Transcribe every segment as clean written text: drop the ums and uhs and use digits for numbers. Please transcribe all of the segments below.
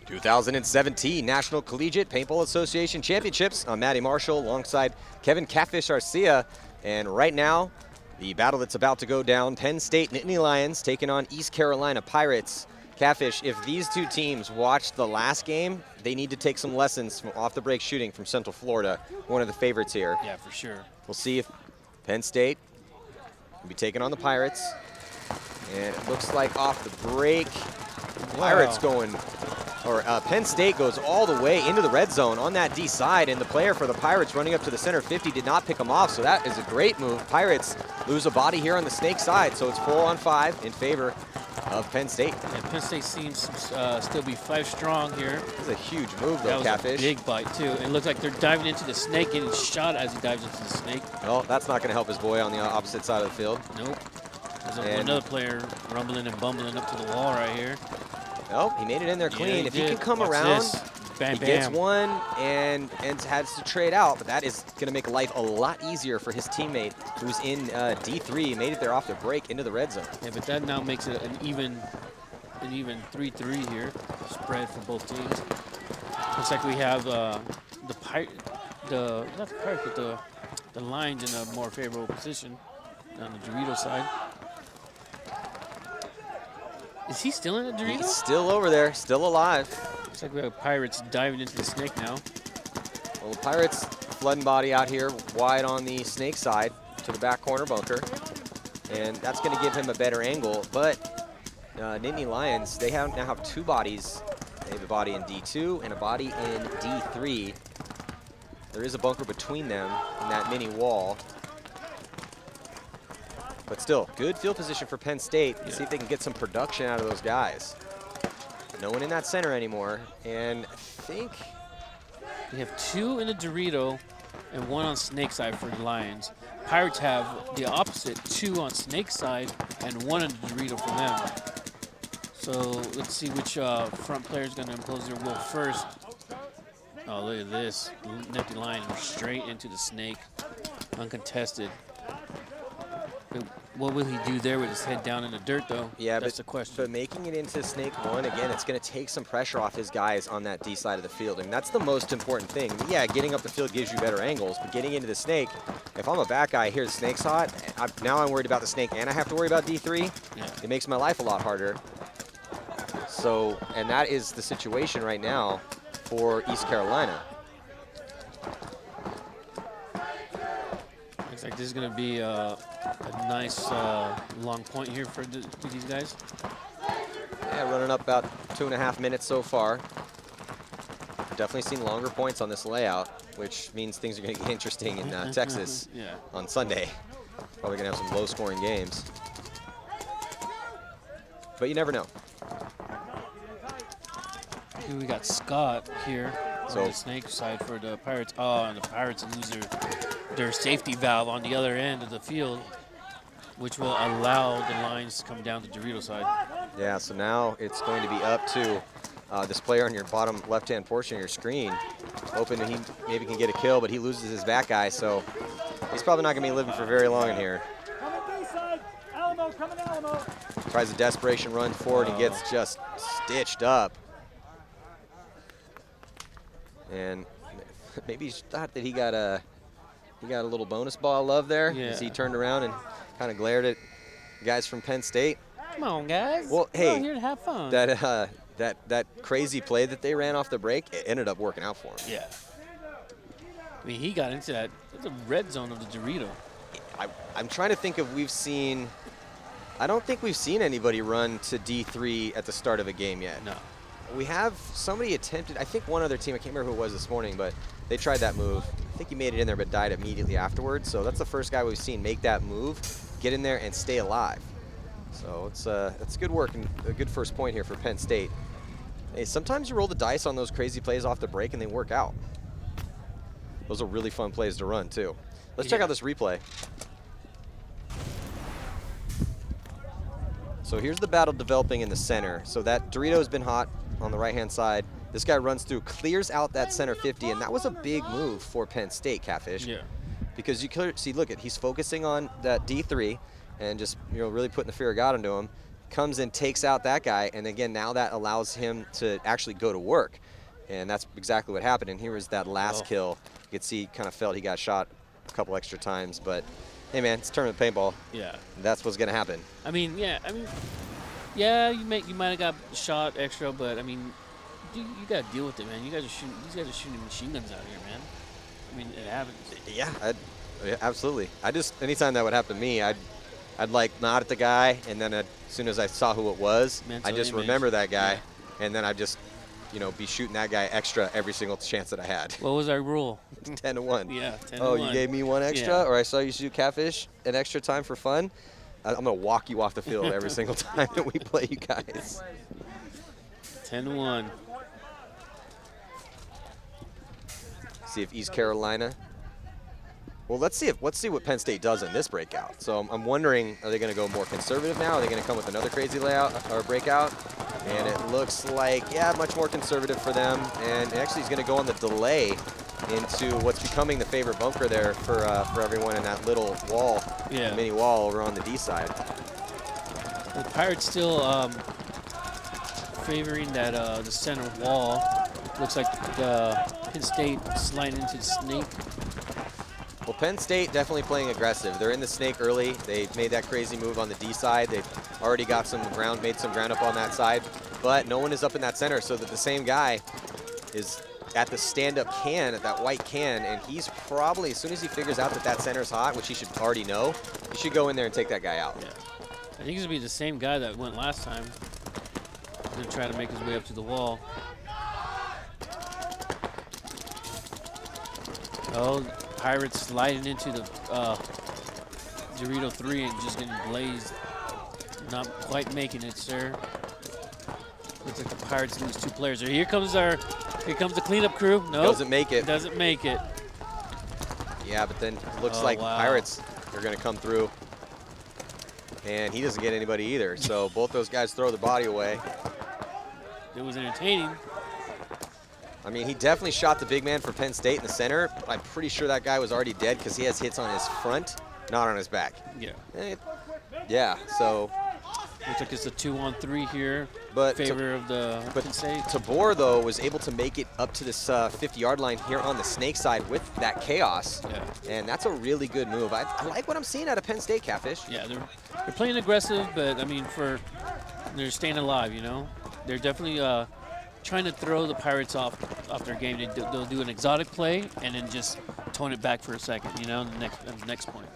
2017 National Collegiate Paintball Association Championships. I'm Matty Marshall alongside Kevin Catfish Arcia. And right now, the battle that's about to go down, Penn State Nittany Lions taking on East Carolina Pirates. Catfish, if these two teams watched the last game, they need to take some lessons from off-the-break shooting from Central Florida, one of the favorites here. Yeah, for sure. We'll see if Penn State will be taking on the Pirates. And it looks like off the break, Pirates going, or Penn State goes all the way into the red zone on that D side, and the player for the Pirates running up to the center 50 did not pick him off, so that is a great move. Pirates lose a body here on the snake side, so it's 4-on-5 in favor of Penn State. Yeah, Penn State seems to still be 5 strong here. This is a huge move, though, that was Catfish. A big bite, too. And it looks like they're diving into the snake, getting shot as he dives into the snake. Well, that's not going to help his boy on the opposite side of the field. Nope. There's another player rumbling and bumbling up to the wall right here. Oh, he made it in there clean. Yeah, if he can come around, he gets one and has to trade out, but that is going to make life a lot easier for his teammate who's in D3. He made it there off the break into the red zone. Yeah, but that now makes it an even 3-3 here, spread for both teams. Looks like we have not the Pirates, but the Lions in a more favorable position on the Dorito side. Is he still in the Dorito? He's still over there, still alive. Looks like we have Pirates diving into the snake now. Well, the Pirates flooding body out here wide on the snake side to the back corner bunker. And that's going to give him a better angle. But Nittany Lions, they now have 2 bodies. They have a body in D2 and a body in D3. There is a bunker between them in that mini wall. But still, good field position for Penn State. Let's see if they can get some production out of those guys. No one in that center anymore. And I think we have 2 in the Dorito and 1 on snake side for the Lions. Pirates have the opposite, 2 on snake side and 1 in the Dorito for them. So let's see which front player is going to impose their will first. Oh, look at this. Nittany Lions straight into the snake, uncontested. What will he do there with his head down in the dirt, though? Yeah, that's the question. But making it into snake 1, again, it's going to take some pressure off his guys on that D side of the field. And that's the most important thing. Yeah, getting up the field gives you better angles, but getting into the snake, if I'm a back guy here, the snake's hot, now I'm worried about the snake and I have to worry about D3, yeah. It makes my life a lot harder. So, and that is the situation right now for East Carolina. Looks like this is going to be a nice long point here for these guys. Yeah, running up about 2.5 minutes so far. Definitely seen longer points on this layout, which means things are going to get interesting in Texas on Sunday. Probably going to have some low-scoring games. But you never know. Here we got Scott here on the snake side for the Pirates. Oh, and the Pirates lose their safety valve on the other end of the field, which will allow the Lions to come down to Dorito side. Yeah, so now it's going to be up to this player on your bottom left-hand portion of your screen. Hoping he maybe can get a kill, but he loses his back guy, so he's probably not going to be living for very long in here. Tries a desperation run forward and gets just stitched up. And maybe he thought that he got a little bonus ball of love there as he turned around and kind of glared at guys from Penn State. Come on, guys. Well, hey, we're here to have fun. That crazy play that they ran off the break, it ended up working out for him. Yeah. I mean, he got into the red zone of the Dorito. I'm trying to think if we've seen. I don't think we've seen anybody run to D3 at the start of a game yet. No. We have somebody attempted, I think one other team, I can't remember who it was this morning, but they tried that move. I think he made it in there but died immediately afterwards. So that's the first guy we've seen make that move, get in there and stay alive. So it's good work and a good first point here for Penn State. Hey, sometimes you roll the dice on those crazy plays off the break and they work out. Those are really fun plays to run too. Let's check out this replay. So here's the battle developing in the center. So that Dorito has been hot on the right-hand side. This guy runs through, clears out that center 50, and that was a big move for Penn State, Catfish. Yeah. Because you could see, look, he's focusing on that D3 and just really putting the fear of God into him. comes and takes out that guy, and again, now that allows him to actually go to work. And that's exactly what happened. And here was that last kill. You could see, kind of felt he got shot a couple extra times, but hey man, it's tournament paintball. Yeah. That's what's gonna happen. I mean, yeah, you might have got shot extra, but I mean, you gotta deal with it, man. These guys are shooting machine guns out here, man. I mean, it happens. Yeah, yeah, absolutely. Anytime that would happen to me, I'd like nod at the guy, and then as soon as I saw who it was, I just remember that guy, and then I'd just, be shooting that guy extra every single chance that I had. What was our rule? 10-1. Yeah, 10-1. Oh, you gave me one extra, or I saw you shoot catfish an extra time for fun? I'm gonna walk you off the field every single time that we play you guys. 10-1. See if East Carolina. Well, let's see what Penn State does in this breakout. So I'm wondering, are they going to go more conservative now? Are they going to come with another crazy layout or breakout? And it looks like, yeah, much more conservative for them. And actually, he's going to go on the delay into what's becoming the favorite bunker there for everyone in that little wall, mini wall over on the D side. The Pirates still favoring that the center wall. Looks like Penn State sliding into the snake. Well, Penn State definitely playing aggressive. They're in the snake early. They made that crazy move on the D side. They've already got made some ground up on that side, but no one is up in that center, so that the same guy is at the stand-up can, at that white can, and he's probably, as soon as he figures out that that center's hot, which he should already know, he should go in there and take that guy out. Yeah. I think he's gonna be the same guy that went last time. He's gonna try to make his way up to the wall. Oh, Pirates sliding into the Dorito 3 and just getting blazed. Not quite making it, sir. Looks like the Pirates lose 2 players. Here comes the cleanup crew. No, doesn't make it. Doesn't make it. Yeah, but then it looks like Pirates are going to come through, and he doesn't get anybody either. So both those guys throw the body away. It was entertaining. I mean, he definitely shot the big man for Penn State in the center. I'm pretty sure that guy was already dead because he has hits on his front, not on his back. Yeah. Yeah, so. Looks like it's a 2-on-3 here in favor of the Penn State. Tabor, though, was able to make it up to this 50-yard line here on the snake side with that chaos. Yeah. And that's a really good move. I like what I'm seeing out of Penn State, Catfish. Yeah, they're playing aggressive, but, I mean, they're staying alive, They're definitely trying to throw the Pirates off their game. They'll do an exotic play and then just tone it back for a second, in the next point.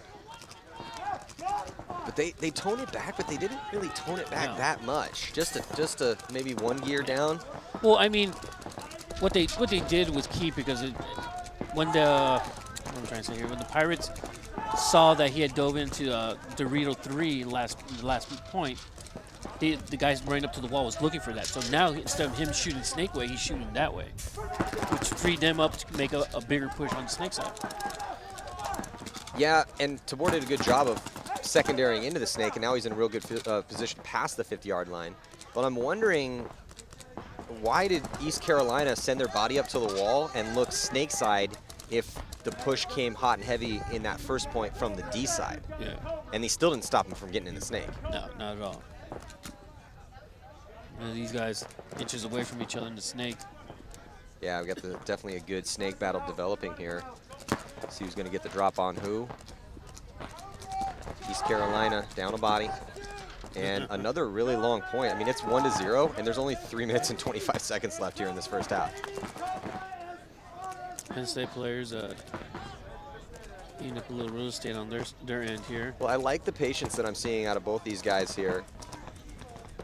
But they tone it back, but they didn't really tone it back that much. Just a maybe 1 gear down. Well, I mean, what they did was key because when the Pirates saw that he had dove into Dorito 3 last point, the guys running up to the wall was looking for that. So now instead of him shooting snake way, he's shooting that way, which freed them up to make a bigger push on the snake side. Yeah, and Tabor did a good job of secondarying into the snake, and now he's in a real good position past the 50-yard line. But I'm wondering, why did East Carolina send their body up to the wall and look snake side if the push came hot and heavy in that first point from the D side? Yeah. And they still didn't stop him from getting in the snake. No, not at all. These guys inches away from each other in the snake. Yeah, we got definitely a good snake battle developing here. See who's going to get the drop on who. East Carolina down a body. And another really long point. I mean, it's 1-0, and there's only 3 minutes and 25 seconds left here in this first half. Penn State players eating up a little real estate on their end here. Well, I like the patience that I'm seeing out of both these guys here.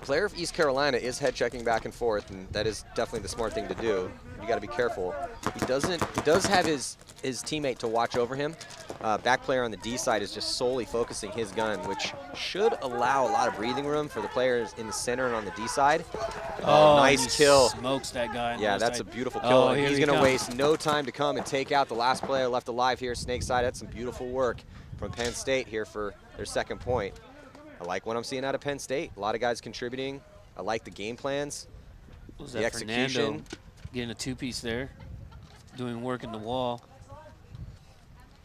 Player of East Carolina is head checking back and forth, and that is definitely the smart thing to do. You got to be careful. He does have his teammate to watch over him. Back player on the D side is just solely focusing his gun, which should allow a lot of breathing room for the players in the center and on the D side. Oh, nice kill. Smokes that guy. Yeah, that's a beautiful kill. Oh, he's going to waste no time to come and take out the last player left alive here, snake side. That's some beautiful work from Penn State here for their second point. I like what I'm seeing out of Penn State. A lot of guys contributing. I like the game plans, the execution. Fernando getting a 2-piece there, doing work in the wall.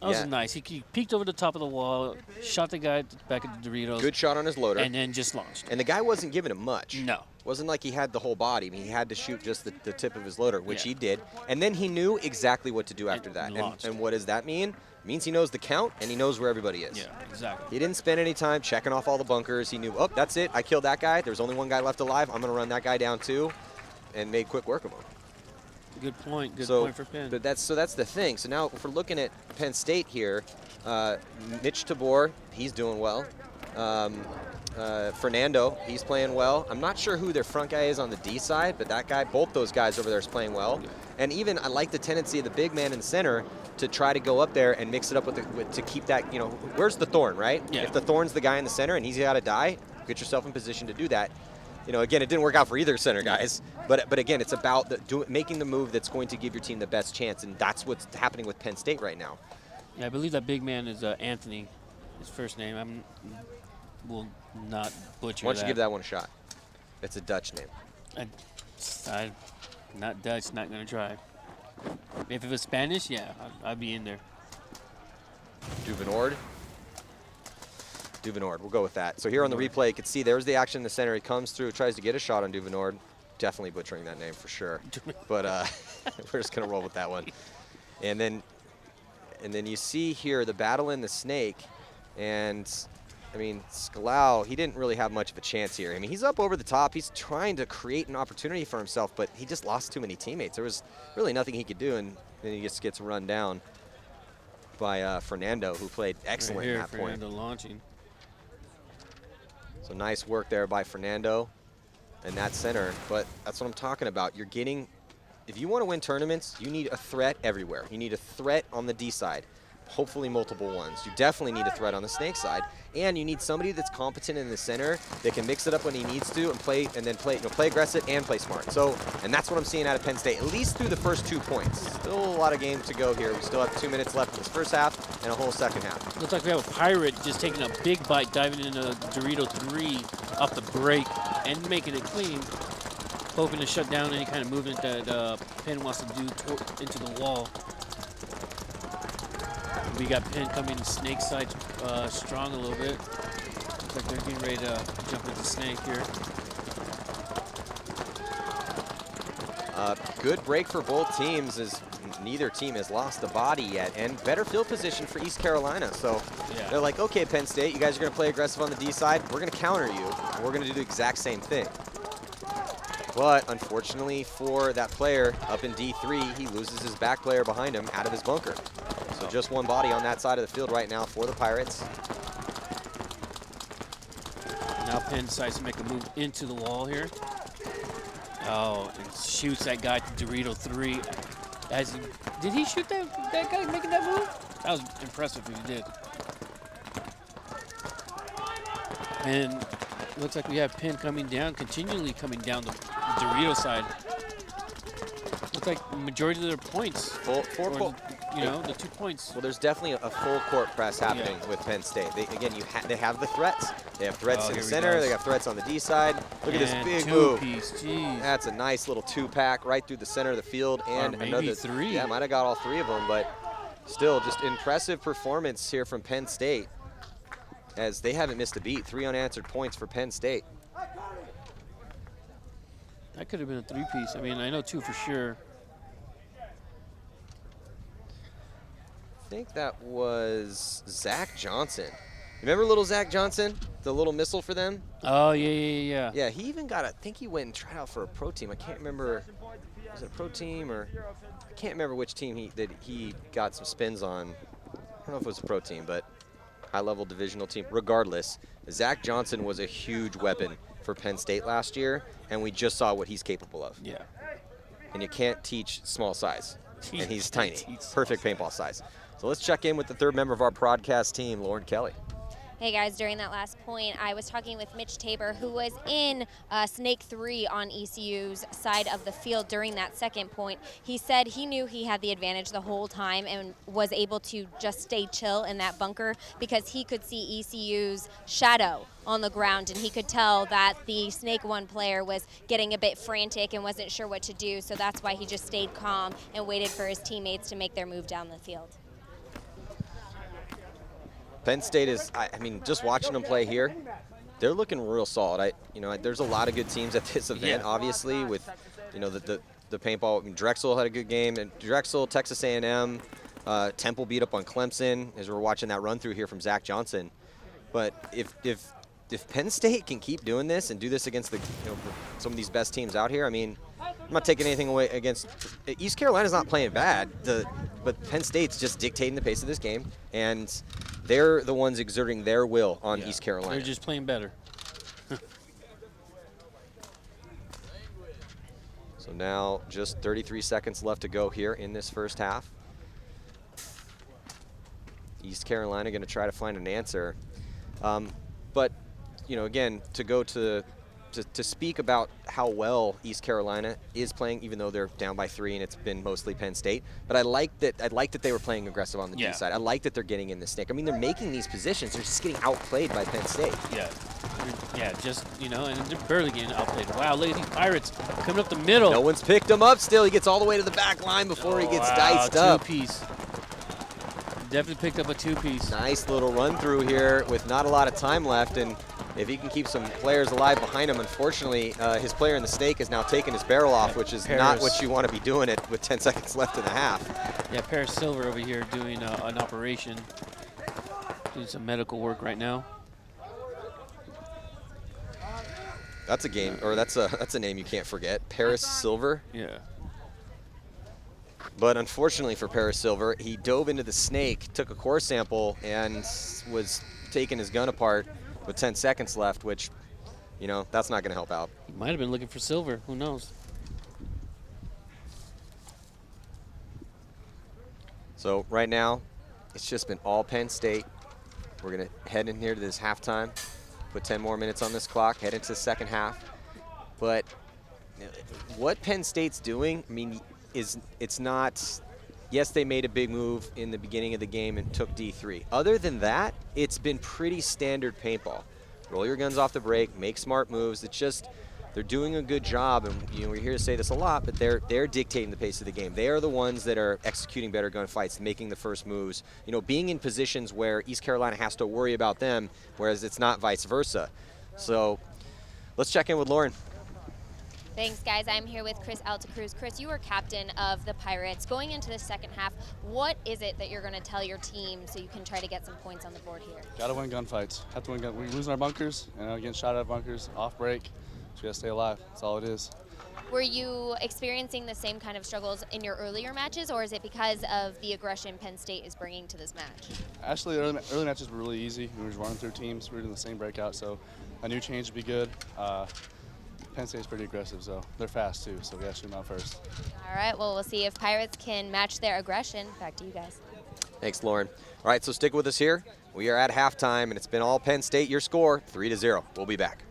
That was nice. He peeked over the top of the wall, shot the guy at the back of the Doritos. Good shot on his loader. And then just launched. And the guy wasn't giving him much. No. Wasn't like he had the whole body. I mean, he had to shoot just the tip of his loader, which he did. And then he knew exactly what to do after that. And what does that mean? It means he knows the count and he knows where everybody is. Yeah, exactly. He didn't spend any time checking off all the bunkers. He knew, oh, that's it. I killed that guy. There's only one guy left alive. I'm going to run that guy down too, and made quick work of him. Good point. Good point for Penn. But that's the thing. So now if we're looking at Penn State here, Mitch Tabor, he's doing well. Fernando, he's playing well. I'm not sure who their front guy is on the D side, but that guy, both those guys over there is playing well. And even I like the tendency of the big man in the center to try to go up there and mix it up to keep that, you know, where's the thorn, right? Yeah. If the thorn's the guy in the center and he's got to die, get yourself in position to do that. You know, again, it didn't work out for either center guys, but again, it's about making the move that's going to give your team the best chance, and that's what's happening with Penn State right now. Yeah, I believe that big man is Anthony, his first name. I will not butcher that. Why don't you give that one a shot? It's a Dutch name. I'm not Dutch, not going to try. If it was Spanish, yeah, I'd be in there. Duvenord, we'll go with that. So here on the replay, you can see there's the action in the center. He comes through, tries to get a shot on Duvenord. Definitely butchering that name for sure. But we're just going to roll with that one. And then you see here the battle in the snake. And, I mean, Scalau, he didn't really have much of a chance here. I mean, he's up over the top. He's trying to create an opportunity for himself, but he just lost too many teammates. There was really nothing he could do, and then he just gets run down by Fernando, who played excellent at that point. Fernando launching. So nice work there by Fernando and that center, but that's what I'm talking about. You're getting, if you want to win tournaments, you need a threat everywhere. You need a threat on the D side, hopefully multiple ones. You definitely need a threat on the snake side, and you need somebody that's competent in the center that can mix it up when he needs to and play aggressive and play smart. So, and that's what I'm seeing out of Penn State, at least through the first 2 points. Still a lot of games to go here. We still have 2 minutes left in this first half and a whole second half. Looks like we have a Pirate just taking a big bite, diving into Dorito 3 off the break and making it clean, hoping to shut down any kind of movement that Penn wants to do into the wall. We got Penn coming snake side strong a little bit. Looks like they're getting ready to jump into snake here. Good break for both teams, as neither team has lost a body yet, and better field position for East Carolina. So they're like, okay, Penn State, you guys are going to play aggressive on the D side. We're going to counter you, and we're going to do the exact same thing. But unfortunately for that player up in D3, he loses his back player behind him out of his bunker. So just one body on that side of the field right now for the Pirates. Now Penn decides to make a move into the wall here. Oh, and shoots that guy to Dorito 3. Did he shoot that guy making that move? That was impressive if he did. And looks like we have Penn continually coming down the Dorito side. Looks like the majority of their points. The 2 points. Well, there's definitely a full court press happening with Penn State. They have the threats. They have threats in the center. They have threats on the D side. Look at this big move. That's a nice little 2-pack right through the center of the field, and another 3. Yeah, might have got all 3 of them, but still, just impressive performance here from Penn State, as they haven't missed a beat. 3 unanswered points for Penn State. That could have been a 3-piece. I mean, I know 2 for sure. I think that was Zach Johnson. Remember little Zach Johnson, the little missile for them? Oh, yeah. Yeah, he even got I think he went and tried out for a pro team. I can't remember, was it a pro team or, I can't remember which team he got some spins on. I don't know if it was a pro team, but high-level divisional team. Regardless, Zach Johnson was a huge weapon for Penn State last year, and we just saw what he's capable of. Yeah. And you can't teach small size, and he's tiny. Perfect paintball size. So let's check in with the third member of our broadcast team, Lauren Kelly. Hey guys, during that last point, I was talking with Mitch Tabor, who was in Snake 3 on ECU's side of the field during that second point. He said he knew he had the advantage the whole time and was able to just stay chill in that bunker because he could see ECU's shadow on the ground, and he could tell that the Snake 1 player was getting a bit frantic and wasn't sure what to do, so that's why he just stayed calm and waited for his teammates to make their move down the field. Penn State is, I mean, just watching them play here, they're looking real solid. There's a lot of good teams at this event, obviously, with, the paintball. I mean, Drexel had a good game, and Drexel, Texas A&M, Temple beat up on Clemson, as we're watching that run through here from Zach Johnson. But if Penn State can keep doing this and do this against some of these best teams out here, I mean, I'm not taking anything away against East Carolina's not playing bad, but Penn State's just dictating the pace of this game, and they're the ones exerting their will on East Carolina. They're just playing better. So now just 33 seconds left to go here in this first half. East Carolina going to try to find an answer. But, again, to go to speak about how well East Carolina is playing, even though they're down by 3 and it's been mostly Penn State. But I like that they were playing aggressive on the D side. I like that they're getting in the snake. I mean, they're making these positions. They're just getting outplayed by Penn State. Yeah, just, and they're barely getting outplayed. Wow, look at these Pirates coming up the middle. No one's picked him up still. He gets all the way to the back line before he gets diced up. Two-piece. Definitely picked up a two-piece. Nice little run through here with not a lot of time left, and if he can keep some players alive behind him, unfortunately, his player in the snake has now taken his barrel off, which is not what you want to be doing it with 10 seconds left in the half. Yeah, Paris Silver over here doing an operation, doing some medical work right now. That's a game, or that's a name you can't forget, Paris Silver. Yeah. But unfortunately for Paris Silver, he dove into the snake, took a core sample, and was taking his gun apart with 10 seconds left, which, that's not going to help out. He might have been looking for silver. Who knows? So right now, it's just been all Penn State. We're going to head in here to this halftime, put 10 more minutes on this clock, head into the second half. But what Penn State's doing, I mean, it's not, yes, they made a big move in the beginning of the game and took D3. Other than that, it's been pretty standard paintball. Roll your guns off the break, make smart moves. It's just, they're doing a good job, and we're here to say this a lot, but they're dictating the pace of the game. They are the ones that are executing better gunfights, making the first moves, being in positions where East Carolina has to worry about them, whereas it's not vice versa. So let's check in with Lauren. Thanks, guys. I'm here with Chris Altacruz. Chris, you are captain of the Pirates. Going into the second half, what is it that you're going to tell your team so you can try to get some points on the board here? Got to win gunfights. Have to win gun. We're losing our bunkers, getting shot at bunkers, off break. So we got to stay alive. That's all it is. Were you experiencing the same kind of struggles in your earlier matches, or is it because of the aggression Penn State is bringing to this match? Actually, early matches were really easy. We were just running through teams. We were doing the same breakout, so a new change would be good. Penn State's pretty aggressive, so they're fast too, so we got to shoot them out first. All right, well, we'll see if Pirates can match their aggression. Back to you guys. Thanks, Lauren. All right, so stick with us here. We are at halftime, and it's been all Penn State. Your score, 3-0. We'll be back.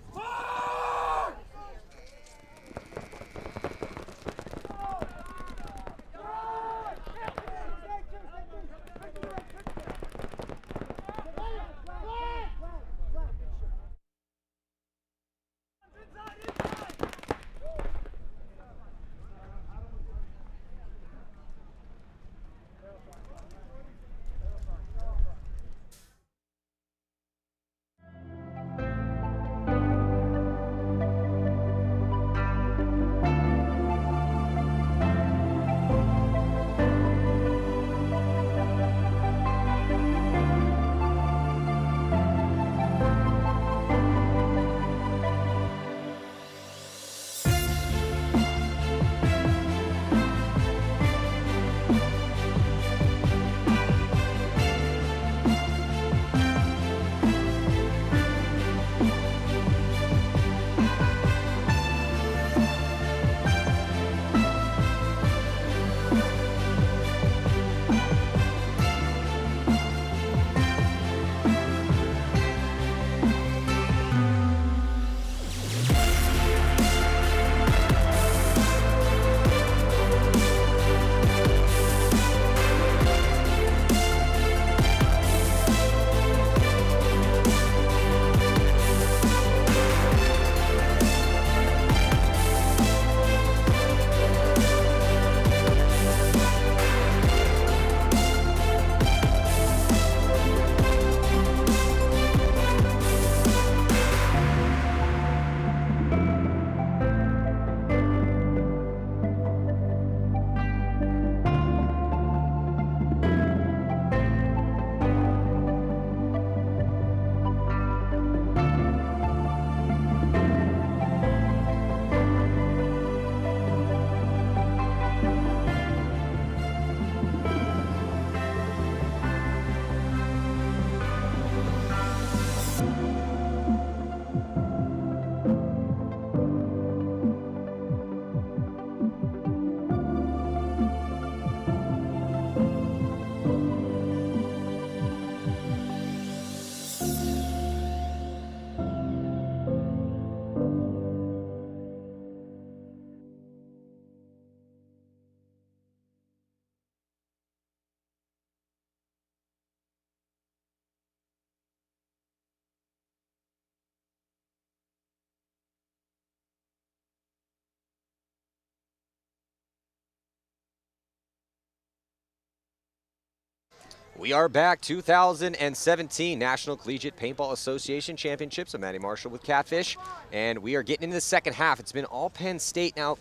We are back, 2017 National Collegiate Paintball Association Championships. I'm Matty Marshall with Catfish, and we are getting into the second half. It's been all Penn State. Now,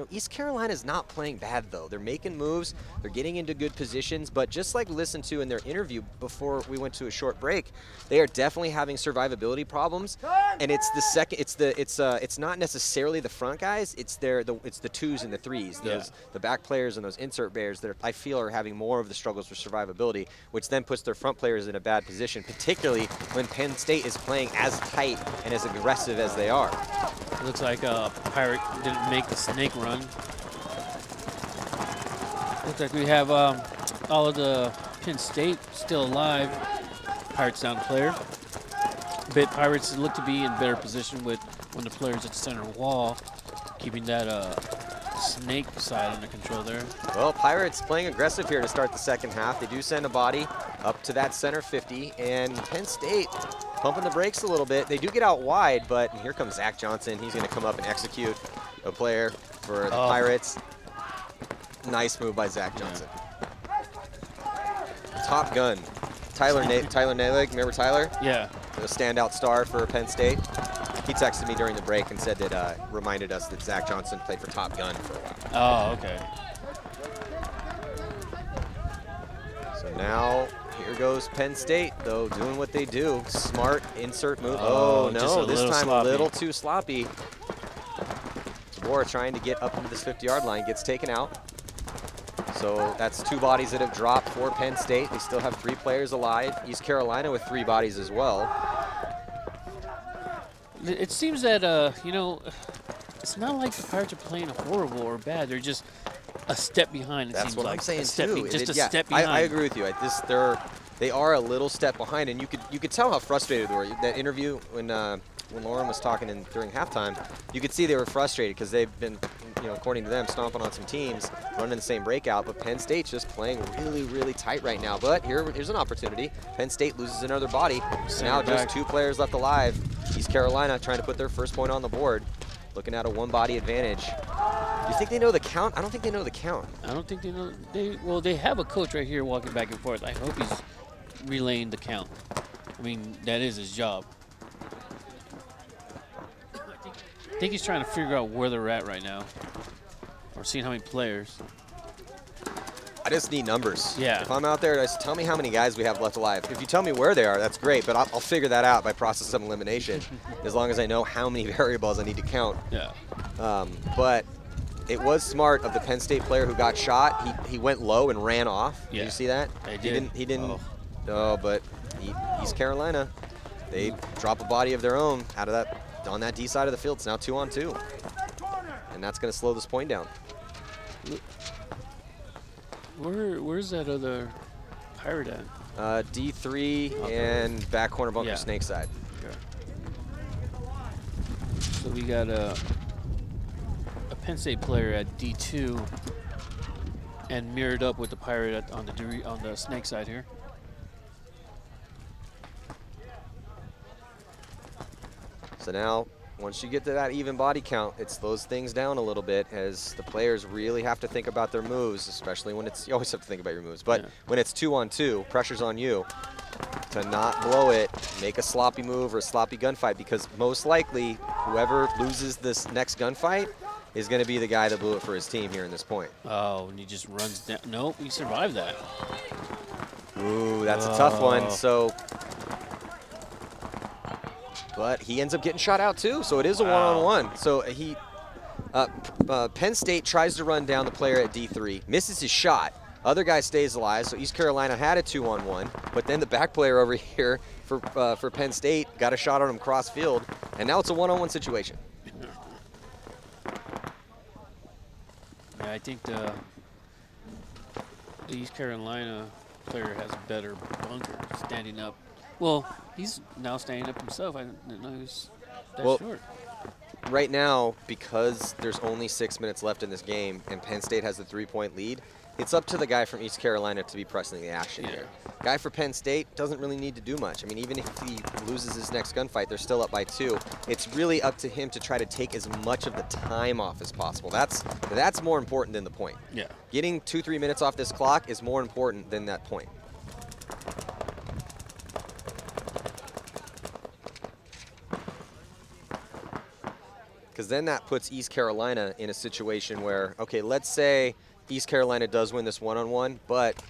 East Carolina's not playing bad, though. They're making moves. They're getting into good positions, but just like listened to in their interview before we went to a short break, they are definitely having survivability problems. And it's the second. It's not necessarily the front guys. It's the twos and the threes. The back players and those insert bears that I feel are having more of the struggles with survivability, which then puts their front players in a bad position, particularly when Penn State is playing as tight and as aggressive as they are. It looks like Pirate didn't make the snake run. Looks like we have all of the Penn State still alive. Pirates down a player. But Pirates look to be in better position with one of the players at the center wall, keeping that snake side under control there. Well, Pirates playing aggressive here to start the second half. They do send a body up to that center 50, and Penn State pumping the brakes a little bit. They do get out wide, but here comes Zach Johnson. He's going to come up and execute a player for the Pirates. Nice move by Zach Johnson. Top gun. Tyler Nalig, remember Tyler? Yeah. The standout star for Penn State. He texted me during the break and said that reminded us that Zach Johnson played for Top Gun for a while. Oh, okay. So now here goes Penn State, though, doing what they do. Smart insert move. Oh, No, this time sloppy. a little too sloppy. Tabor trying to get up into this 50-yard line, gets taken out. So that's two bodies that have dropped for Penn State. They still have 3 players alive. East Carolina with 3 bodies as well. It seems that, it's not like the Pirates are playing horrible or bad. They're just a step behind, it That's seems what like. I'm saying, too. too. Just a step behind. I agree with you. They are a little step behind, and you could tell how frustrated they were. That interview when Lauren was talking during halftime, you could see they were frustrated because they've been, according to them, stomping on some teams, running the same breakout. But Penn State's just playing really, really tight right now. But here's an opportunity. Penn State loses another body. So now just 2 players left alive. East Carolina trying to put their first point on the board, looking at a 1-body advantage. Do you think they know the count? I don't think they know the count. I don't think they know. They have a coach right here walking back and forth. I hope he's relaying the count. I mean, that is his job. I think he's trying to figure out where they're at right now, or seeing how many players. I just need numbers. Yeah. If I'm out there, just tell me how many guys we have left alive. If you tell me where they are, that's great, but I'll figure that out by process of elimination, as long as I know how many variables I need to count. Yeah. But it was smart of the Penn State player who got shot. He went low and ran off. Yeah. Did you see that? I did. He didn't. Oh, but East Carolina, they drop a body of their own out of that on that D side of the field. It's now 2-on-2, and that's going to slow this point down. Where's that other Pirate at? D3 and back corner bunker snake side. Okay. So we got a Penn State player at D2 and mirrored up with the Pirate on the snake side here. So now, once you get to that even body count, it slows things down a little bit, as the players really have to think about their moves, especially when you always have to think about your moves, but when it's 2-on-2, pressure's on you to not blow it, make a sloppy move or a sloppy gunfight, because most likely whoever loses this next gunfight is going to be the guy that blew it for his team here in this point. Oh, and he just runs down. Nope, he survived that. Ooh, that's a tough one. So, but he ends up getting shot out too, so it is a one-on-one. So Penn State tries to run down the player at D3, misses his shot. Other guy stays alive, so East Carolina had a 2-on-1, but then the back player over here for Penn State got a shot on him cross field, and now it's a one-on-one situation. Yeah, I think the East Carolina player has a better bunker standing up. Well, he's now standing up himself. I didn't know he was that short. Right now, because there's only 6 minutes left in this game and Penn State has the 3-point lead, it's up to the guy from East Carolina to be pressing the action here. Guy for Penn State doesn't really need to do much. I mean, even if he loses his next gunfight, they're still up by 2. It's really up to him to try to take as much of the time off as possible. That's more important than the point. Yeah. Getting 2-3 minutes off this clock is more important than that point. then that puts East Carolina in a situation where, okay, let's say East Carolina does win this one-on-one, but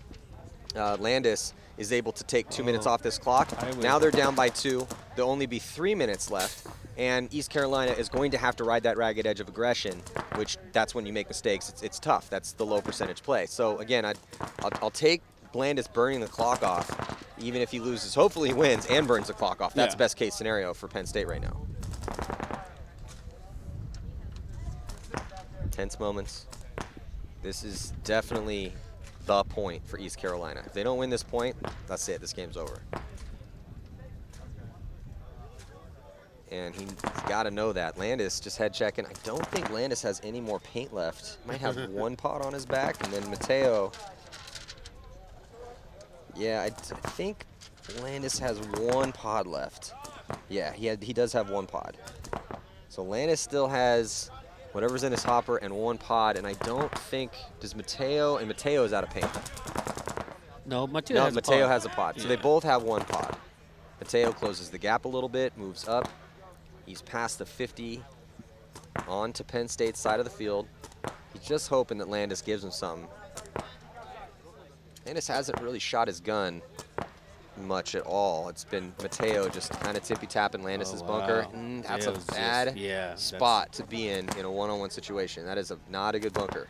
Landis is able to take 2 minutes off this clock. Now they're down by 2. There'll only be 3 minutes left, and East Carolina is going to have to ride that ragged edge of aggression, which that's when you make mistakes. It's tough. That's the low percentage play. So again, I'll take Landis burning the clock off, even if he loses. Hopefully he wins and burns the clock off. That's best case scenario for Penn State right now. Tense moments. This is definitely the point for East Carolina. If they don't win this point, that's it. This game's over. And he's got to know that. Landis just head checking. I don't think Landis has any more paint left. Might have 1 pot on his back. And then Mateo. Yeah, I think Landis has 1 pod left. Yeah, he does have 1 pod. So Landis still has whatever's in his hopper and 1 pod, and I don't think, does Mateo, and Mateo is out of paint. No, Mateo has a pod. So they both have 1 pod. Mateo closes the gap a little bit, moves up. He's past the 50 on to Penn State's side of the field. He's just hoping that Landis gives him something. Landis hasn't really shot his gun much at all. It's been Mateo just kind of tippy-tapping Landis's bunker. That's a bad spot to be in a one-on-one situation. That is not a good bunker.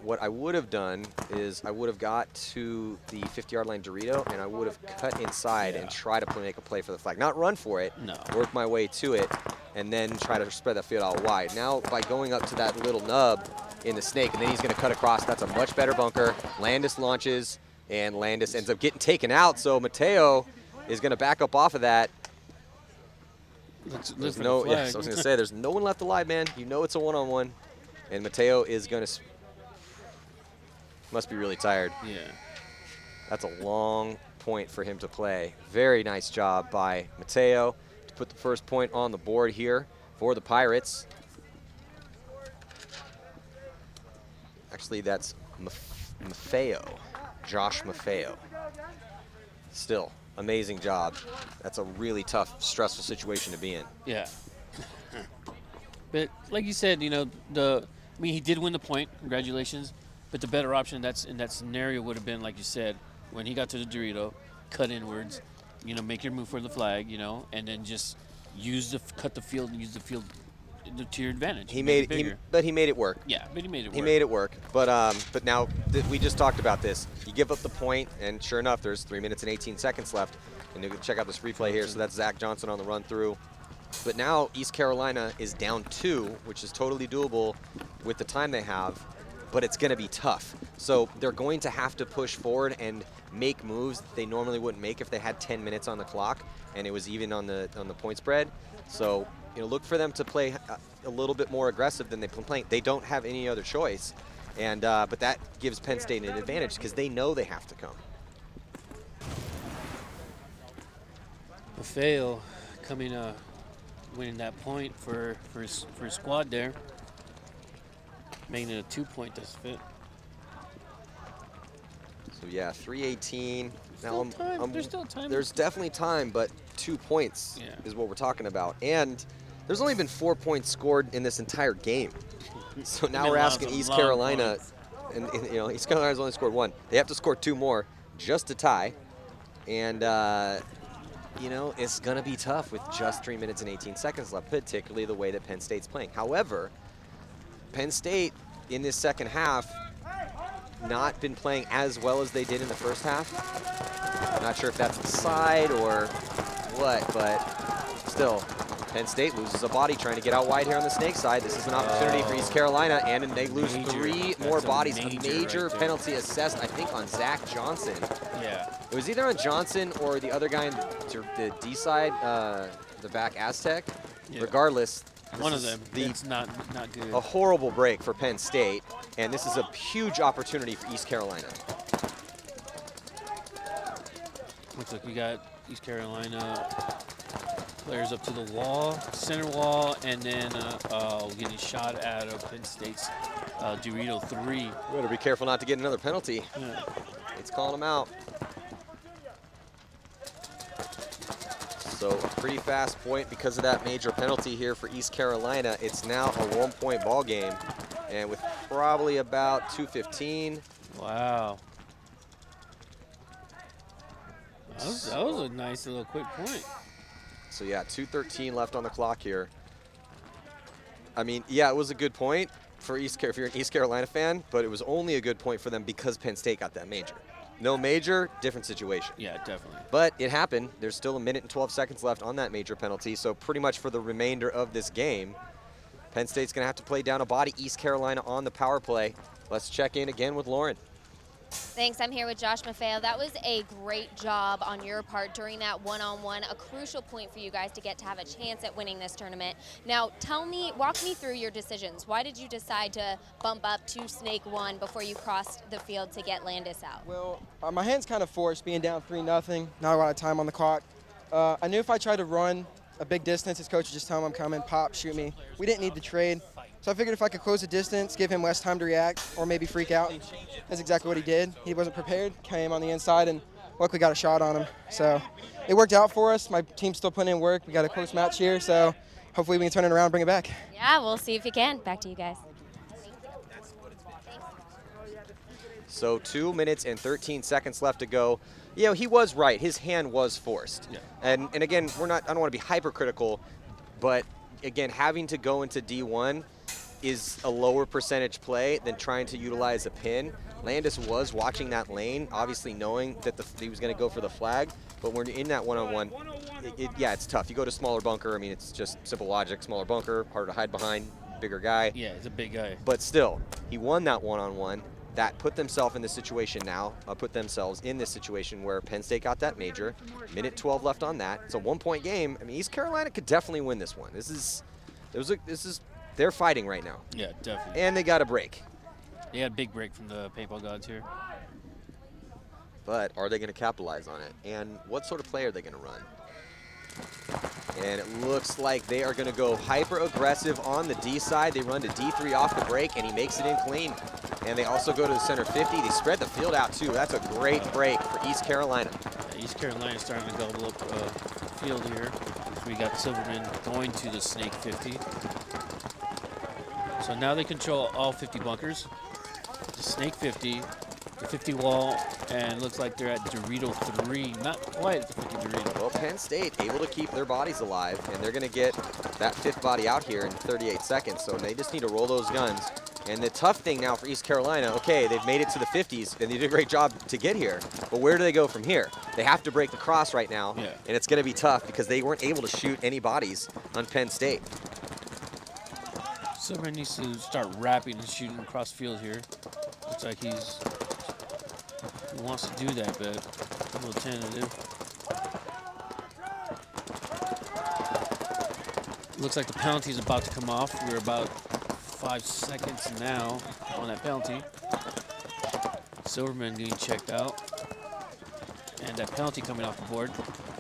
What I would have done is I would have got to the 50-yard line Dorito, and I would have cut inside and try to make a play for the flag. Not run for it, work my way to it, and then try to spread that field out wide. Now, by going up to that little nub in the snake, and then he's going to cut across, that's a much better bunker. Landis launches, and Landis ends up getting taken out, so Mateo is going to back up off of that. There's no, I was going to say, there's no one left alive, man. You know it's a one-on-one, and Mateo is going to, must be really tired. Yeah. That's a long point for him to play. Very nice job by Mateo to put the first point on the board here for the Pirates. Actually, that's Maffeo. Josh Maffeo. Still, amazing job. That's a really tough, stressful situation to be in. Yeah. But like you said, he did win the point. Congratulations. But the better option in that scenario would have been, like you said, when he got to the Dorito, cut inwards, make your move for the flag, and then just cut the field and use the field to your advantage. But he made it work. Yeah, but he made it work. He made it work. But now we just talked about this. You give up the point, and sure enough, there's 3 minutes and 18 seconds left. And you can check out this replay here. So that's Zach Johnson on the run through. But now East Carolina is down 2, which is totally doable with the time they have. But it's going to be tough. So they're going to have to push forward and make moves that they normally wouldn't make if they had 10 minutes on the clock and it was even on the point spread. So look for them to play a little bit more aggressive than they've been playing. They don't have any other choice, and but that gives Penn State an advantage because they know they have to come. Maffeo coming winning that point for his squad there. Making it a 2-point this fit. So yeah, 3:18. Now there's still time. There's definitely time, but 2 points is what we're talking about. And there's only been 4 points scored in this entire game. So now we're asking East Carolina, and East Carolina's only scored 1. They have to score 2 more just to tie. And it's gonna be tough with just 3 minutes and 18 seconds left, particularly the way that Penn State's playing. However, Penn State in this second half not been playing as well as they did in the first half. I'm not sure if that's the side or what, but still, Penn State loses a body trying to get out wide here on the snake side. This is an opportunity for East Carolina, and they lose 3 more bodies. A major penalty assessed, I think, on Zach Johnson. Yeah. It was either on Johnson or the other guy in the D side, the back Aztec. Yeah. Regardless, one of them. It's not good. A horrible break for Penn State, and this is a huge opportunity for East Carolina. Looks like we got East Carolina players up to the wall, center wall, and then getting shot out of Penn State's Dorito 3. Better be careful not to get another penalty. It's calling them out. So a pretty fast point because of that major penalty here for East Carolina. It's now a 1-point ball game, and with probably about 2:15. Wow. That was a nice little quick point. So yeah, 2:13 left on the clock here. I mean, yeah, it was a good point for if you're an East Carolina fan, but it was only a good point for them because Penn State got that major. No major, different situation. Yeah, definitely. But it happened. There's still 1 minute and 12 seconds left on that major penalty, so pretty much for the remainder of this game, Penn State's going to have to play down a body. East Carolina on the power play. Let's check in again with Lauren. Thanks. I'm here with Josh Maffeo. That was a great job on your part during that one-on-one, a crucial point for you guys to get to have a chance at winning this tournament. Now, walk me through your decisions. Why did you decide to bump up to Snake 1 before you crossed the field to get Landis out? Well, my hand's kind of forced being down 3-0, not a lot of time on the clock. I knew if I tried to run a big distance, his coach would just tell him I'm coming, pop, shoot me. We didn't need to trade. So I figured if I could close the distance, give him less time to react or maybe freak out. And that's exactly what he did. He wasn't prepared, came on the inside, and luckily got a shot on him. So it worked out for us. My team's still putting in work. We got a close match here, so hopefully we can turn it around and bring it back. Yeah, we'll see if you can. Back to you guys. So 2 minutes and 13 seconds left to go. You know, he was right. His hand was forced. Yeah. And again, I don't want to be hypercritical, but again, having to go into D1 is a lower percentage play than trying to utilize a pin. Landis was watching that lane, obviously knowing that he was going to go for the flag, but when you're in that one-on-one, yeah, it's tough. You go to smaller bunker. I mean, it's just simple logic. Smaller bunker, harder to hide behind, bigger guy. Yeah, he's a big guy. But still, he won that one-on-one. That put themselves in this situation now, where Penn State got that major. Minute 12 left on that. It's a 1-point game. I mean, East Carolina could definitely win this one. They're fighting right now. Yeah, definitely. And they got a break. They got a big break from the paintball gods here. But are they going to capitalize on it? And what sort of play are they going to run? And it looks like they are going to go hyper aggressive on the D side. They run to D3 off the break, and he makes it in clean. And they also go to the center 50. They spread the field out too. That's a great break for East Carolina. Yeah, East Carolina starting to gobble up field here. So we got Silverman going to the Snake 50. So now they control all 50 bunkers. The Snake 50, the 50 wall, and looks like they're at Dorito 3. Not quite at the 50 Dorito. Well, Penn State able to keep their bodies alive, and they're going to get that 5th body out here in 38 seconds. So they just need to roll those guns. And the tough thing now for East Carolina, okay, they've made it to the 50s, and they did a great job to get here. But where do they go from here? They have to break the cross right now, yeah. And it's going to be tough because they weren't able to shoot any bodies on Penn State. Silverman needs to start wrapping and shooting across field here. Looks like he wants to do that, but a little tentative. Looks like the penalty is about to come off. We're about 5 seconds now on that penalty. Silverman getting checked out. And that penalty coming off the board.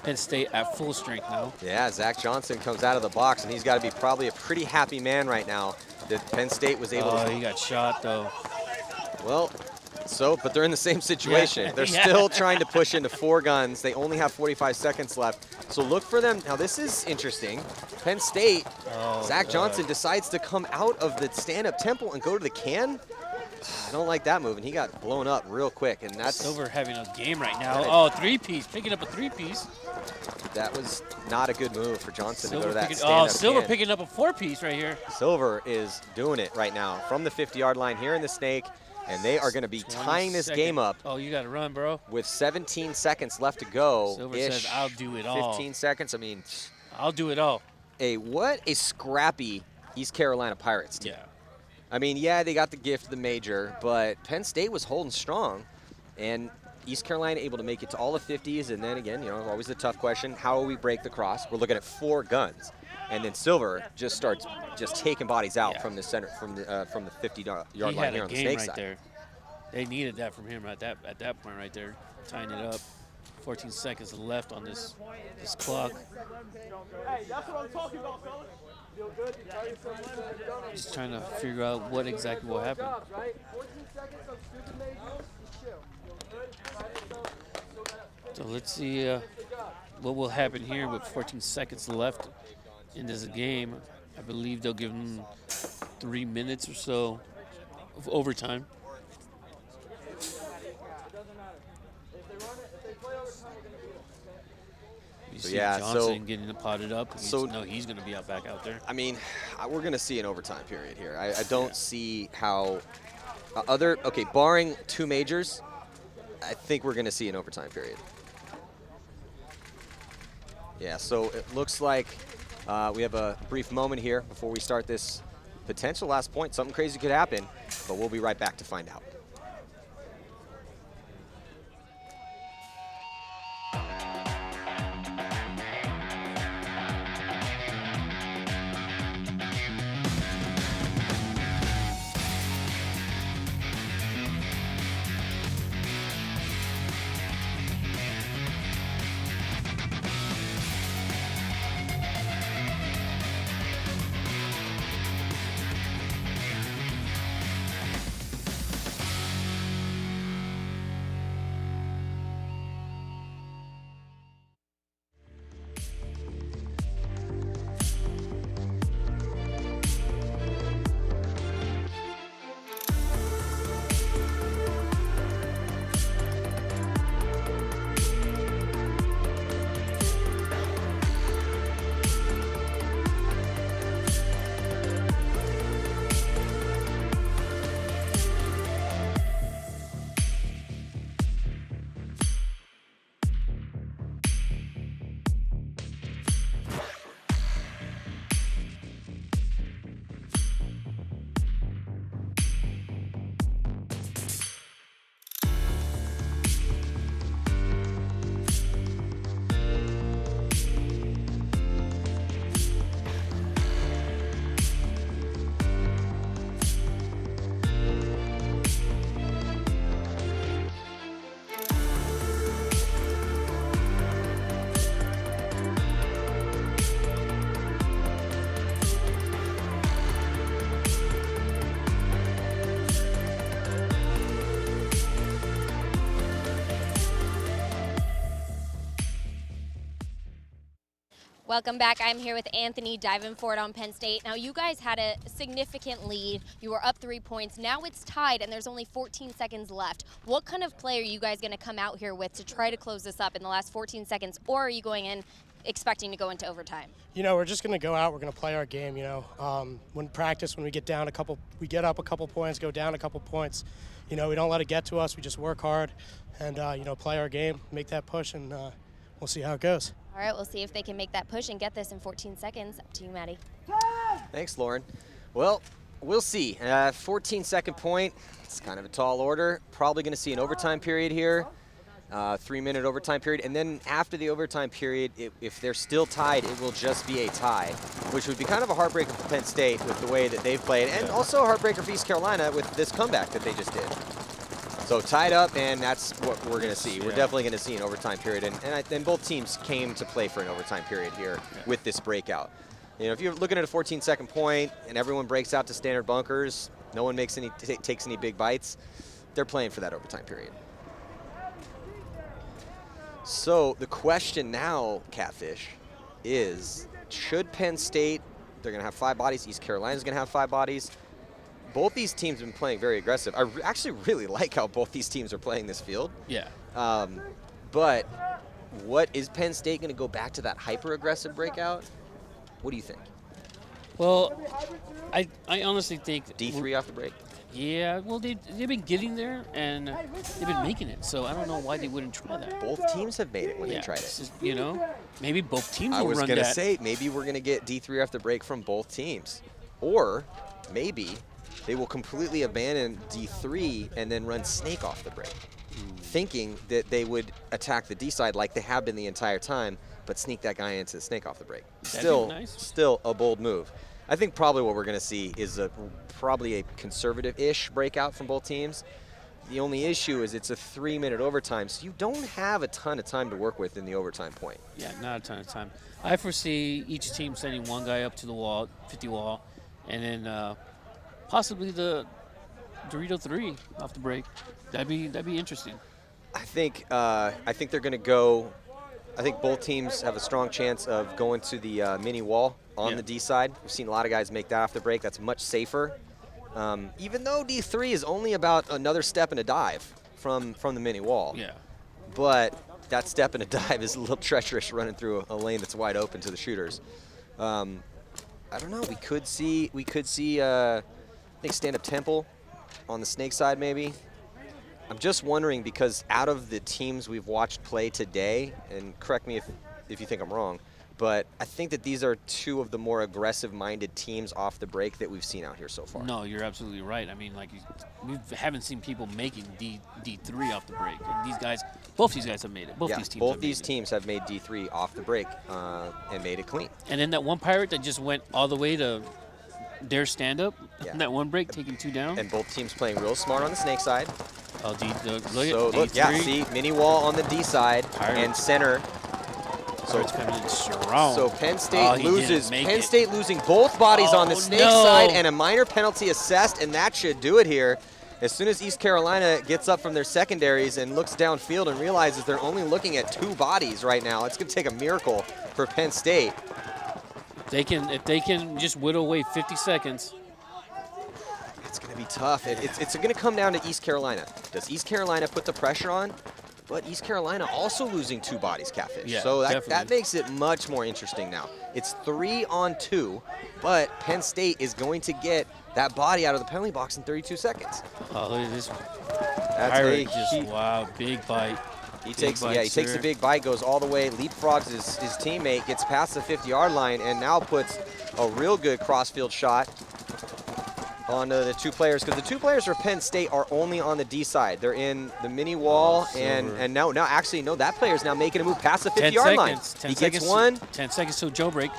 Penn State at full strength now. Yeah, Zach Johnson comes out of the box, and he's got to be probably a pretty happy man right now that Penn State was able to. Oh, he got shot, though. Well, but they're in the same situation. Yeah. They're still trying to push into 4 guns. They only have 45 seconds left. So look for them. Now, this is interesting. Penn State, Zach Johnson decides to come out of the stand-up temple and go to the can. I don't like that move, and he got blown up real quick, and that's... Silver having a game right now. Oh, 3-piece, picking up a 3-piece. That was not a good move for Johnson to go to that Oh, stand-up Silver can. picking up a 4-piece right here. Silver is doing it right now from the 50-yard line here in the Snake, and they are going to be tying this game up. Oh, you got to run, bro. With 17 seconds left to go. Silver says, I'll do it all. 15 seconds, I mean... I'll do it all. What a scrappy East Carolina Pirates team. Yeah. I mean, yeah, they got the gift of the major, but Penn State was holding strong, and East Carolina able to make it to all the 50s, and then again, always the tough question, how will we break the cross? We're looking at 4 guns, and then Silver just starts taking bodies out from the center, from the 50-yard line here on the Snake side. There. They needed that from him at that point right there, tying it up. 14 seconds left on this clock. Hey, that's what I'm talking about, fellas. Feel good? Just trying to figure out what exactly will happen. So let's see what will happen here with 14 seconds left in this game. I believe they'll give them 3 minutes or so of overtime. You see yeah, Johnson getting it potted up. so- No, he's going to be back out there. I mean, we're going to see an overtime period here. I don't see how okay, barring 2 majors, I think we're going to see an overtime period. Yeah, so it looks like we have a brief moment here before we start this potential last point. Something crazy could happen, but we'll be right back to find out. Welcome back. I'm here with Anthony Davenport on Penn State. Now, you guys had a significant lead. You were up 3 points. Now it's tied, and there's only 14 seconds left. What kind of play are you guys going to come out here with to try to close this up in the last 14 seconds, or are you going in expecting to go into overtime? You know, we're just going to go out. We're going to play our game. You know, when practice, when we get down we get up a couple points, go down a couple points. You know, we don't let it get to us. We just work hard and you know, play our game, make that push, and we'll see how it goes. All right, we'll see if they can make that push and get this in 14 seconds. Up to you, Maddie. Thanks, Lauren. Well, we'll see. 14-second point. It's kind of a tall order. Probably going to see an overtime period here. 3-minute overtime period. And then after the overtime period, if they're still tied, it will just be a tie, which would be kind of a heartbreaker for Penn State with the way that they've played, and also a heartbreaker for East Carolina with this comeback that they just did. So tied up, and that's what we're going to see. We're definitely going to see an overtime period, and both teams came to play for an overtime period here with this breakout. You know, if you're looking at a 14-second point and everyone breaks out to standard bunkers, no one makes takes any big bites, they're playing for that overtime period. So the question now, Catfish, is should Penn State, they're going to have 5 bodies, East Carolina's going to have 5 bodies. Both these teams have been playing very aggressive. I actually really like how both these teams are playing this field. Yeah. But what is Penn State going to go back to that hyper-aggressive breakout? What do you think? Well, I honestly think D3 off the break? Yeah, well, they've been getting there, and they've been making it, so I don't know why they wouldn't try that. Both teams have made it when they tried it. Just, you know, maybe both teams will run that. I was going to say, maybe we're going to get D3 off the break from both teams. Or maybe they will completely abandon D3 and then run snake off the break, thinking that they would attack the D side like they have been the entire time, but sneak that guy into the snake off the break. Still a bold move. I think probably what we're going to see is probably a conservative-ish breakout from both teams. The only issue is it's a 3-minute overtime, so you don't have a ton of time to work with in the overtime point. Yeah, not a ton of time. I foresee each team sending one guy up to the wall, 50 wall, and then possibly the Dorito 3 off the break. That'd be interesting. I think they're going to go I think both teams have a strong chance of going to the mini wall on the D side. We've seen a lot of guys make that off the break. That's much safer. Even though D3 is only about another step and a dive from the mini wall. Yeah. But that step and a dive is a little treacherous running through a lane that's wide open to the shooters. I don't know. We could see I think stand-up temple on the snake side maybe. I'm just wondering because out of the teams we've watched play today, and correct me if you think I'm wrong, but I think that these are two of the more aggressive-minded teams off the break that we've seen out here so far. No, you're absolutely right. I mean, like, we haven't seen people making D3 off the break. And these guys, both these guys have made it. Both these teams have made D3 off the break and made it clean. And then that one pirate that just went all the way to their stand-up, that one break, taking 2 down. And both teams playing real smart on the snake side. Oh, look Look, yeah, see, mini wall on the D side and center. So it's coming in strong. So Penn State loses. Penn State losing both bodies on the snake side and a minor penalty assessed, and that should do it here. As soon as East Carolina gets up from their secondaries and looks downfield and realizes they're only looking at 2 bodies right now, it's going to take a miracle for Penn State. If they can just whittle away 50 seconds. It's going to be tough. It's going to come down to East Carolina. Does East Carolina put the pressure on? But East Carolina also losing 2 bodies, Catfish. Yeah, so that makes it much more interesting now. It's 3 on 2, but Penn State is going to get that body out of the penalty box in 32 seconds. Oh, look at this. That's wow, big bite. He takes the big bite, goes all the way, leapfrogs his teammate, gets past the 50-yard line, and now puts a real good crossfield shot on the 2 players, because the 2 players for Penn State are only on the D side. They're in the mini wall, and now actually, no, that player's now making a move past the 50-yard line. He gets 1. 10 seconds to jail break.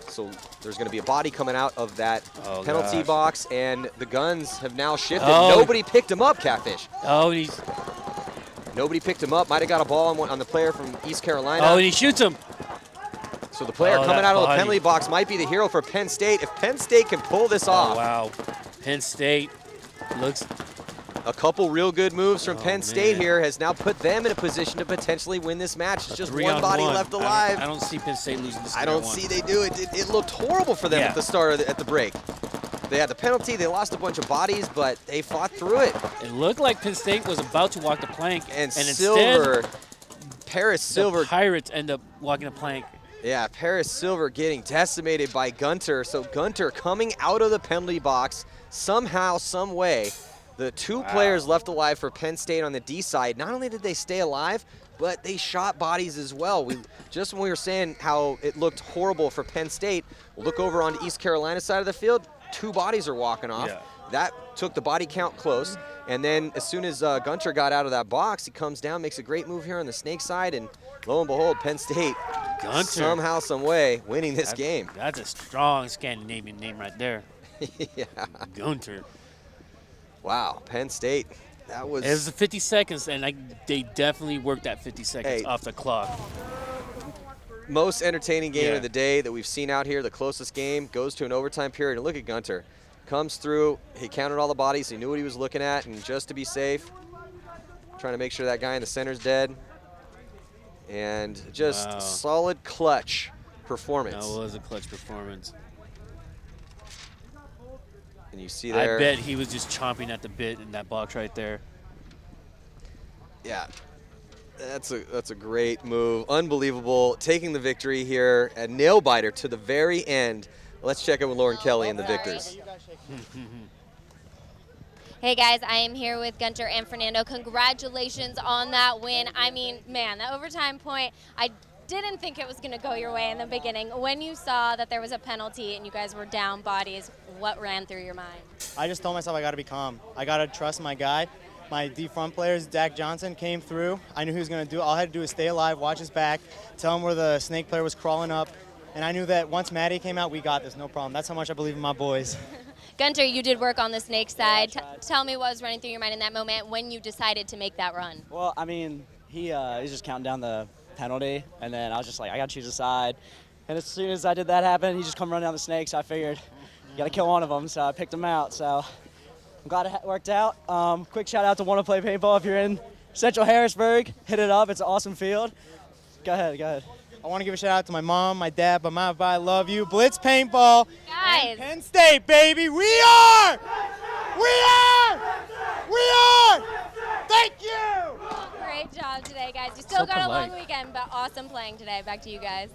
So there's going to be a body coming out of that penalty box, and the guns have now shifted. Nobody picked him up, Catfish. Nobody picked him up. Might have got a ball on the player from East Carolina. Oh, and he shoots him. So the player coming out of the penalty box might be the hero for Penn State. If Penn State can pull this off. Wow. Penn State looks. A couple real good moves from Penn State here has now put them in a position to potentially win this match. It's just 1 body left alive. I don't see Penn State losing this. I don't see they do it. It looked horrible for them at the start at the break. They had the penalty. They lost a bunch of bodies, but they fought through it. It looked like Penn State was about to walk the plank, and Silver, instead, Paris Silver, the Pirates end up walking the plank. Yeah, Paris Silver getting decimated by Gunter. So Gunter coming out of the penalty box somehow, some way. The 2 players left alive for Penn State on the D side. Not only did they stay alive, but they shot bodies as well. Just when we were saying how it looked horrible for Penn State, we'll look over on the East Carolina side of the field. 2 bodies are walking off. Yeah. That took the body count close. And then as soon as Gunter got out of that box, he comes down, makes a great move here on the snake side, and lo and behold, Penn State somehow, some way winning this game. That's a strong Scandinavian name right there. Yeah. Gunter. Wow, Penn State. It was 50 seconds, and they definitely worked that 50 seconds off the clock. Most entertaining game of the day that we've seen out here. The closest game goes to an overtime period. And look at Gunter. Comes through. He counted all the bodies. He knew what he was looking at. And just to be safe, trying to make sure that guy in the center's dead. And just solid clutch performance. That was a clutch performance. And you see there. I bet he was just chomping at the bit in that box right there. Yeah. That's a great move. Unbelievable. Taking the victory here. A nail biter to the very end. Let's check in with Lauren Kelly and the victors. Hey guys, I am here with Gunter and Fernando. Congratulations on that win. I mean, man, that overtime point, I didn't think it was going to go your way in the beginning. When you saw that there was a penalty and you guys were down bodies, what ran through your mind? I just told myself I got to be calm. I got to trust my guy. My D front players, Dak Johnson, came through. I knew he was going to do it. All I had to do was stay alive, watch his back, tell him where the snake player was crawling up. And I knew that once Maddie came out, we got this, no problem. That's how much I believe in my boys. Gunter, you did work on the snake side. Tell me what was running through your mind in that moment when you decided to make that run. Well, I mean, he's just counting down the penalty, and then I was just like, I got to choose a side. And as soon as I did that happen, he just come running down the snake, so I figured, you got to kill one of them, so I picked him out. So I'm glad it worked out. Quick shout out to Wanna Play Paintball if you're in Central Harrisburg. Hit it up. It's an awesome field. Go ahead. I want to give a shout out to my mom, my dad, but I love you. Blitz Paintball. Guys. And Penn State, baby. We are! Thank you! Great job today, guys. You still So got a long polite. weekend, but awesome playing today. Back to you guys.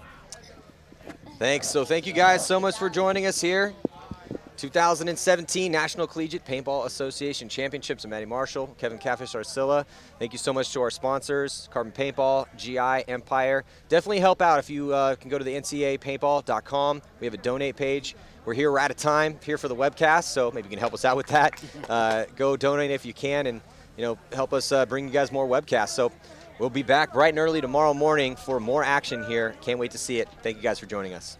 Thanks. So thank you guys so much for joining us here. 2017 National Collegiate Paintball Association Championships. I'm Matty Marshall, Kevin Catfish Arcilla. Thank you so much to our sponsors, Carbon Paintball, GI, Empire. Definitely help out if you can go to the NCAApaintball.com. We have a donate page. We're out of time here for the webcast, so maybe you can help us out with that. Go donate if you can, and help us bring you guys more webcasts. So we'll be back bright and early tomorrow morning for more action here. Can't wait to see it. Thank you guys for joining us.